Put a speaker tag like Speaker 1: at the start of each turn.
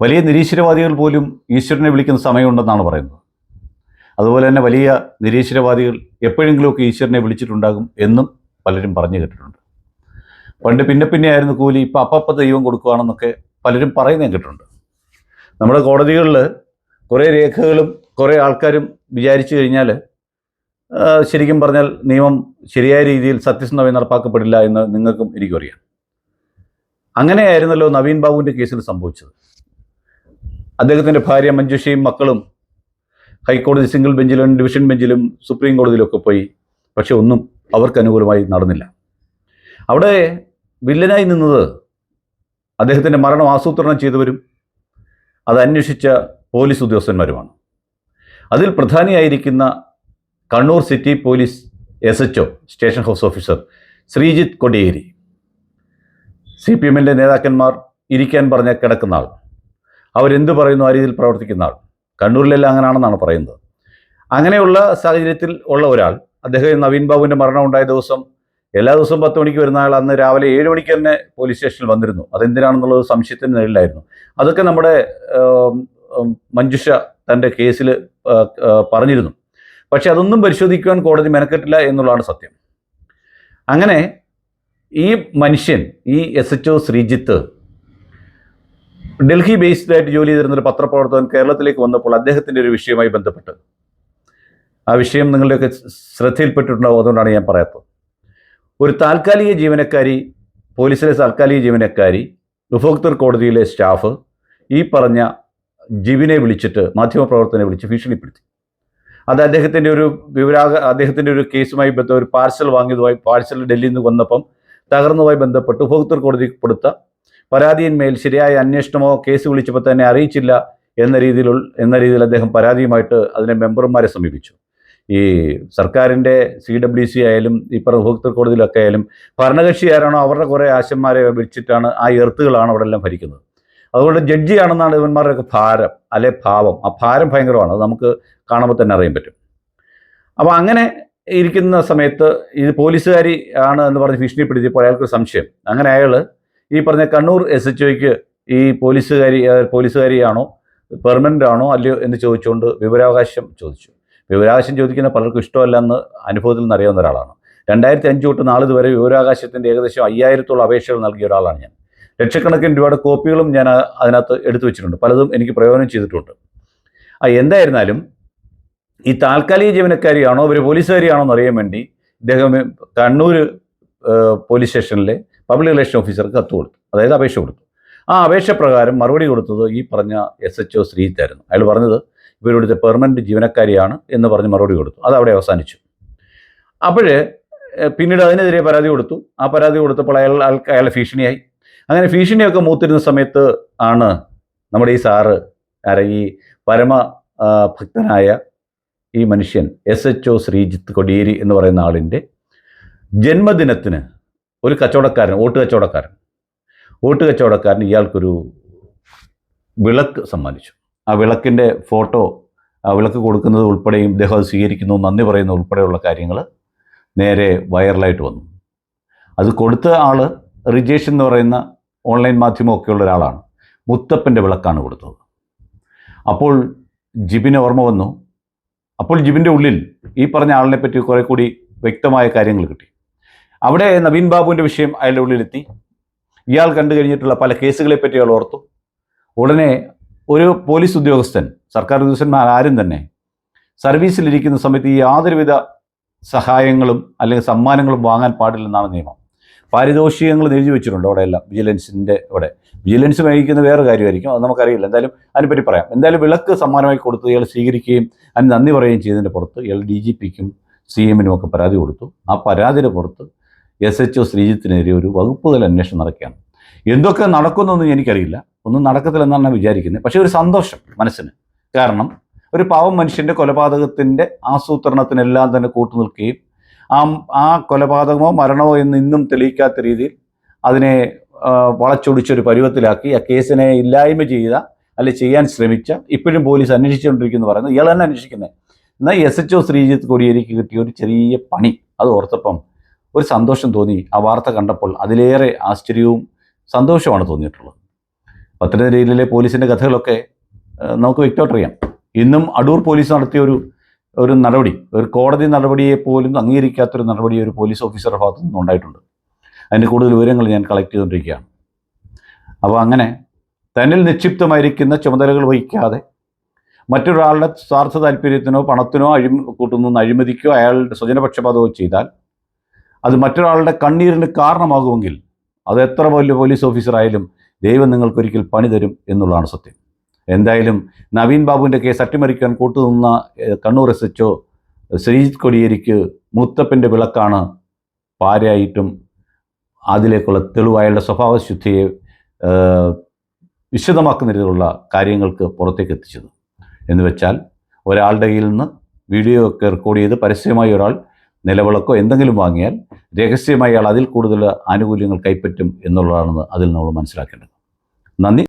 Speaker 1: വലിയ നിരീശ്വരവാദികൾ പോലും ഈശ്വരനെ വിളിക്കുന്ന സമയമുണ്ടെന്നാണ് പറയുന്നത്. അതുപോലെ തന്നെ വലിയ നിരീശ്വരവാദികൾ എപ്പോഴെങ്കിലുമൊക്കെ ഈശ്വരനെ വിളിച്ചിട്ടുണ്ടാകും എന്നും പലരും പറഞ്ഞു കേട്ടിട്ടുണ്ട്. പണ്ട് പിന്നെ ആയിരുന്നു കൂലി, ഇപ്പം അപ്പപ്പം ദൈവം കൊടുക്കുകയാണെന്നൊക്കെ പലരും പറയുന്നത് കേട്ടിട്ടുണ്ട്. നമ്മുടെ കോടതികളിൽ കുറേ രേഖകളും കുറേ ആൾക്കാരും വിചാരിച്ചു കഴിഞ്ഞാൽ ശരിക്കും പറഞ്ഞാൽ നിയമം ശരിയായ രീതിയിൽ സത്യസന്ധമായി നടപ്പാക്കപ്പെടില്ല എന്ന് നിങ്ങൾക്കും എനിക്കും അറിയാം. അങ്ങനെയായിരുന്നല്ലോ നവീൻ ബാബുവിൻ്റെ കേസിൽ സംഭവിച്ചത്. അദ്ദേഹത്തിൻ്റെ ഭാര്യ മഞ്ജുഷയും മക്കളും ഹൈക്കോടതി സിംഗിൾ ബെഞ്ചിലും ഡിവിഷൻ ബെഞ്ചിലും സുപ്രീം കോടതിയിലൊക്കെ പോയി. പക്ഷെ ഒന്നും അവർക്ക് അനുകൂലമായി നടന്നില്ല. അവിടെ വില്ലനായി നിന്നത് അദ്ദേഹത്തിൻ്റെ മരണം ആസൂത്രണം ചെയ്തവരും അത് അന്വേഷിച്ച പോലീസ് ഉദ്യോഗസ്ഥന്മാരുമാണ്. അതിൽ പ്രധാനിയായിരിക്കുന്ന Kannur city police SHO station house officer Sreejith Kodiyeri, CPM-ൻ്റെ നേതാക്കന്മാർ ഇരിക്കാൻ പറഞ്ഞ കിടക്കുന്ന ആൾ, അവരെന്ത് പറയുന്നു ആ രീതിയിൽ പ്രവർത്തിക്കുന്ന ആൾ. കണ്ണൂരിലെല്ലാം അങ്ങനെയാണെന്നാണ് പറയുന്നത്. അങ്ങനെയുള്ള സാഹചര്യത്തിൽ ഉള്ള ഒരാൾ, അദ്ദേഹം നവീൻ ബാബുവിൻ്റെ മരണം ഉണ്ടായ ദിവസം എല്ലാ ദിവസവും 10 മണിക്ക് വരുന്ന ആൾ അന്ന് രാവിലെ 7 മണിക്ക് തന്നെ പോലീസ് സ്റ്റേഷനിൽ വന്നിരുന്നു. അതെന്തിനാണെന്നുള്ളത് സംശയത്തിന് നിഴലിലായിരുന്നു. അതൊക്കെ നമ്മുടെ മഞ്ജുഷ തൻ്റെ കേസിൽ പറഞ്ഞിരുന്നു. പക്ഷെ അതൊന്നും പരിശോധിക്കുവാൻ കോടതി മെനക്കെട്ടില്ല എന്നുള്ളതാണ് സത്യം. അങ്ങനെ ഈ മനുഷ്യൻ, ഈ SHO ശ്രീജിത്ത് ഡൽഹി ബേസ്ഡ് ആയിട്ട് ജോലി ചെയ്തിരുന്നൊരു പത്രപ്രവർത്തകൻ കേരളത്തിലേക്ക് വന്നപ്പോൾ അദ്ദേഹത്തിൻ്റെ ഒരു വിഷയവുമായി ബന്ധപ്പെട്ട്, ആ വിഷയം നിങ്ങളുടെയൊക്കെ ശ്രദ്ധയിൽപ്പെട്ടിട്ടുണ്ടാവും, അതുകൊണ്ടാണ് ഞാൻ പറയാത്തത്. ഒരു താൽക്കാലിക ജീവനക്കാരി, പോലീസിലെ താൽക്കാലിക ജീവനക്കാരി, ഉപഭോക്തൃ കോടതിയിലെ സ്റ്റാഫ് ഈ പറഞ്ഞ ജിബിനെ വിളിച്ചിട്ട്, മാധ്യമപ്രവർത്തകനെ വിളിച്ച് ഭീഷണിപ്പെടുത്തി. അത് അദ്ദേഹത്തിൻ്റെ ഒരു കേസുമായി ബന്ധപ്പെട്ട ഒരു പാഴ്സൽ വാങ്ങിയതുമായി, പാഴ്സൽ ഡൽഹിയിൽ നിന്ന് വന്നപ്പം തകർന്നതുമായി ബന്ധപ്പെട്ട് ഉപഭോക്തൃ കോടതിക്ക് കൊടുത്ത പരാതിയിന്മേൽ ശരിയായ അന്വേഷണമോ കേസ് വിളിച്ചപ്പോൾ തന്നെ അറിയിച്ചില്ല എന്ന രീതിയിൽ അദ്ദേഹം പരാതിയുമായിട്ട് അതിനെ മെമ്പർമാരെ സമീപിച്ചു. ഈ സർക്കാരിൻ്റെ CWC ആയാലും ഈ പറഞ്ഞ ഉപഭോക്തൃ കോടതിയിലൊക്കെ ആയാലും ഭരണകക്ഷി ആരാണോ അവരുടെ കുറേ ആശന്മാരെ വിളിച്ചിട്ടാണ്, ആ എർത്തുകളാണ് അവിടെ എല്ലാം ഭരിക്കുന്നത്. അതുകൊണ്ട് ജഡ്ജിയാണെന്നാണ് ഇവന്മാരുടെയൊക്കെ ഭാരം, അല്ലെ ഭാവം. ആ ഭാരം ഭയങ്കരമാണ്, അത് നമുക്ക് കാണുമ്പോൾ തന്നെ അറിയാൻ പറ്റും. അപ്പോൾ അങ്ങനെ ഇരിക്കുന്ന സമയത്ത് ഇത് പോലീസുകാരി ആണ് എന്ന് പറഞ്ഞ് ഭീഷണിപ്പെടുത്തിയപ്പോൾ അയാൾക്കൊരു സംശയം. അങ്ങനെ അയാൾ ഈ പറഞ്ഞ കണ്ണൂർ SHOയ്ക്ക് ഈ പോലീസുകാരിയാണോ, പെർമനൻ്റ് ആണോ അല്ലയോ എന്ന് ചോദിച്ചുകൊണ്ട് വിവരാവകാശം ചോദിച്ചു. വിവരാവകാശം ചോദിക്കുന്ന പലർക്കും ഇഷ്ടമല്ല എന്ന് അനുഭവത്തിൽ നിന്ന് അറിയാവുന്ന ഒരാളാണ്. 2005 തൊട്ട് നാളിതുവരെ വിവരാവകാശത്തിൻ്റെ ഏകദേശം 5000-ഓളം അപേക്ഷകൾ നൽകിയ ഒരാളാണ് ഞാൻ. ലക്ഷക്കണക്കിന് രൂപയുടെ കോപ്പികളും ഞാൻ അതിനകത്ത് എടുത്തു വെച്ചിട്ടുണ്ട്. പലതും എനിക്ക് പ്രയോജനം ചെയ്തിട്ടുണ്ട്. എന്തായിരുന്നാലും ഈ താൽക്കാലിക ജീവനക്കാരിയാണോ ഇവർ പോലീസുകാരിയാണോ എന്നറിയാൻ വേണ്ടി ഇദ്ദേഹം കണ്ണൂർ പോലീസ് സ്റ്റേഷനിലെ പബ്ലിക് റിലേഷൻ ഓഫീസർക്ക് കത്ത് കൊടുത്തു, അതായത് അപേക്ഷ കൊടുത്തു. ആ അപേക്ഷ പ്രകാരം മറുപടി കൊടുത്തത് ഈ പറഞ്ഞ SHO ശ്രീജിത്തായിരുന്നു. അയാൾ പറഞ്ഞത് ഇവരിവിടുത്തെ പെർമനൻറ്റ് ജീവനക്കാരിയാണ് എന്ന് പറഞ്ഞ് മറുപടി കൊടുത്തു. അതവിടെ അവസാനിച്ചു. പിന്നീട് അതിനെതിരെ പരാതി കൊടുത്തു. ആ പരാതി കൊടുത്തപ്പോൾ അയാളെ ഭീഷണിയായി. അങ്ങനെ ഭീഷണിയൊക്കെ മൂത്തിരുന്ന സമയത്ത് ആണ് നമ്മുടെ ഈ സാറ്, ഈ പരമ ഭക്തനായ ഈ മനുഷ്യൻ SHO ശ്രീജിത്ത് കൊടിയേരി എന്ന് പറയുന്ന ആളിൻ്റെ ജന്മദിനത്തിന് ഒരു കച്ചവടക്കാരൻ, വോട്ട് കച്ചവടക്കാരൻ ഇയാൾക്കൊരു വിളക്ക് സമ്മാനിച്ചു. ആ വിളക്കിൻ്റെ ഫോട്ടോ, ആ വിളക്ക് കൊടുക്കുന്നത് ഉൾപ്പെടെയും ഇദ്ദേഹം അത് സ്വീകരിക്കുന്നു, നന്ദി പറയുന്ന ഉൾപ്പെടെയുള്ള കാര്യങ്ങൾ നേരെ വൈറലായിട്ട് വന്നു. അത് കൊടുത്ത ആൾ റിജേഷ് എന്ന് പറയുന്ന ഓൺലൈൻ മാധ്യമമൊക്കെയുള്ള ഒരാളാണ്. മുത്തപ്പൻ്റെ വിളക്കാണ് കൊടുത്തത്. അപ്പോൾ ജിബിന് ഓർമ്മ വന്നു. അപ്പോൾ ജിബിൻ്റെ ഉള്ളിൽ ഈ പറഞ്ഞ ആളിനെ പറ്റി കുറേ കൂടി വ്യക്തമായ കാര്യങ്ങൾ കിട്ടി. അവിടെ നവീൻ ബാബുവിൻ്റെ വിഷയം അയാളുടെ ഉള്ളിലെത്തി. ഇയാൾ കണ്ടു കഴിഞ്ഞിട്ടുള്ള പല കേസുകളെ പറ്റി അയാൾ ഓർത്തു. ഉടനെ ഒരു പോലീസ് ഉദ്യോഗസ്ഥൻ, സർക്കാർ ഉദ്യോഗസ്ഥന്മാർ ആരും തന്നെ സർവീസിലിരിക്കുന്ന സമയത്ത് യാതൊരുവിധ സഹായങ്ങളും അല്ലെങ്കിൽ സമ്മാനങ്ങളും വാങ്ങാൻ പാടില്ലെന്നാണ് നിയമം. പാരിതോഷികങ്ങൾ എഴുതി വെച്ചിട്ടുണ്ട് അവിടെയെല്ലാം. വിജിലൻസ് വഹിക്കുന്ന വേറെ കാര്യമായിരിക്കും, അത് നമുക്കറിയില്ല. എന്തായാലും അതിനെപ്പറ്റി പറയാം. എന്തായാലും വിളക്ക് സമ്മാനമായി കൊടുത്ത് ഇയാൾ സ്വീകരിക്കുകയും അതിന് നന്ദി പറയുകയും ചെയ്തതിൻ്റെ പുറത്ത് ഇയാൾ DGPക്കും CM-നും ഒക്കെ പരാതി കൊടുത്തു. ആ പരാതിയുടെ പുറത്ത് SHO ശ്രീജിത്തിനെതിരെ ഒരു വകുപ്പുതല അന്വേഷണം നടക്കുകയാണ്. എന്തൊക്കെ നടക്കുന്നൊന്നും എനിക്കറിയില്ല, ഒന്നും നടക്കത്തില്ലെന്നാണ് ഞാൻ വിചാരിക്കുന്നത്. പക്ഷേ ഒരു സന്തോഷം മനസ്സിന്. കാരണം ഒരു പാവം മനുഷ്യൻ്റെ കൊലപാതകത്തിൻ്റെ ആസൂത്രണത്തിനെല്ലാം തന്നെ കൂട്ടുനിൽക്കുകയും ആ കൊലപാതകമോ മരണമോ എന്ന് ഇന്നും തെളിയിക്കാത്ത രീതിയിൽ അതിനെ വളച്ചൊടിച്ചൊരു പരുവത്തിലാക്കി ആ കേസിനെ ഇല്ലായ്മ ചെയ്ത, അല്ലെങ്കിൽ ചെയ്യാൻ ശ്രമിച്ച, ഇപ്പോഴും പോലീസ് അന്വേഷിച്ചുകൊണ്ടിരിക്കുന്നു പറയുന്നത് ഇയാൾ തന്നെ അന്വേഷിക്കുന്നത്. എന്നാൽ SHO ശ്രീജിത്ത് കൊടിയേരിക്ക് കിട്ടിയ ഒരു ചെറിയ പണി അത് ഓർത്തപ്പം ഒരു സന്തോഷം തോന്നി. ആ വാർത്ത കണ്ടപ്പോൾ അതിലേറെ ആശ്ചര്യവും സന്തോഷമാണ് തോന്നിയിട്ടുള്ളത്. പത്തനംതിട്ടയിലെ പോലീസിൻ്റെ കഥകളൊക്കെ നമുക്ക് വ്യക്തമായിട്ടറിയാം. ഇന്നും അടൂർ പോലീസ് നടത്തിയ ഒരു നടപടി, ഒരു കോടതി നടപടിയെ പോലും അംഗീകരിക്കാത്തൊരു നടപടി ഒരു പോലീസ് ഓഫീസറുടെ ഭാഗത്തു നിന്നും ഉണ്ടായിട്ടുണ്ട്. അതിൻ്റെ കൂടുതൽ വിവരങ്ങൾ ഞാൻ കളക്ട് ചെയ്തുകൊണ്ടിരിക്കുകയാണ്. അപ്പോൾ അങ്ങനെ തന്നിൽ നിക്ഷിപ്തമായിരിക്കുന്ന ചുമതലകൾ വഹിക്കാതെ മറ്റൊരാളുടെ സ്വാർത്ഥ താല്പര്യത്തിനോ പണത്തിനോ കൂട്ടുന്ന അഴിമതിക്കോ അയാളുടെ സ്വജനപക്ഷപാതമോ ചെയ്താൽ അത് മറ്റൊരാളുടെ കണ്ണീരിന് കാരണമാകുമെങ്കിൽ അത് എത്ര വലിയ പോലീസ് ഓഫീസറായാലും ദൈവം നിങ്ങൾക്കൊരിക്കൽ പണി തരും എന്നുള്ളതാണ് സത്യം. എന്തായാലും നവീൻ ബാബുവിൻ്റെ കേസ് അട്ടിമറിക്കാൻ കൂട്ടുനിന്ന കണ്ണൂർ SHO ശ്രീജിത്ത് കൊടിയേരിക്ക് മുത്തപ്പൻ്റെ വിളക്കാണ് പാരയായിട്ടും അതിലേക്കുള്ള തെളിവ് അയാളുടെ സ്വഭാവശുദ്ധിയെ വിശദമാക്കുന്ന രീതിയിലുള്ള കാര്യങ്ങൾക്ക് പുറത്തേക്ക് എത്തിച്ചത്. എന്ന് വെച്ചാൽ ഒരാളുടെ കയ്യിൽ നിന്ന് വീഡിയോ ഒക്കെ റെക്കോർഡ് ചെയ്ത് പരസ്യമായി ഒരാൾ നിലവിളക്കോ എന്തെങ്കിലും വാങ്ങിയാൽ രഹസ്യമായി അയാൾ അതിൽ കൂടുതൽ ആനുകൂല്യങ്ങൾ കൈപ്പറ്റും എന്നുള്ളതാണെന്ന് അതിൽ നമ്മൾ മനസ്സിലാക്കേണ്ടത്. നന്ദി.